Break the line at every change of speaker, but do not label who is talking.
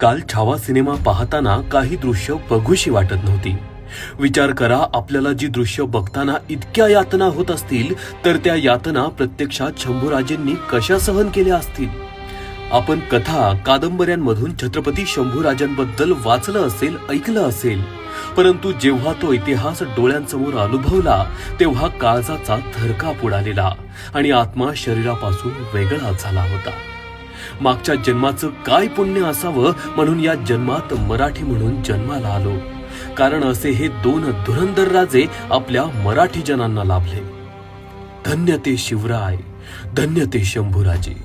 काल छावा सिनेमा पाहताना काही दृश्य बघूशी वाटत नव्हती. विचार करा, आपल्याला जी दृश्य बघताना इतक्या यातना होत असतील तर त्या यातना प्रत्यक्षात शंभूराजेंनी कशा सहन केल्या असतील. आपण कथा कादंबऱ्यांमधून छत्रपती शंभूराजांबद्दल वाचलं असेल, ऐकलं असेल, परंतु जेव्हा तो इतिहास डोळ्यांसमोर अनुभवला तेव्हा काळजाचा थरकाप उडालेला आणि आत्मा शरीरापासून वेगळा झाला होता. मागच्या जन्माचं काय पुण्य असावं म्हणून या जन्मात मराठी म्हणून जन्माला आलो, कारण असे हे 2 धुरंधर राजे आपल्या मराठी जनांना लाभले. धन्य ते शिवराय, धन्य ते शंभूराजे.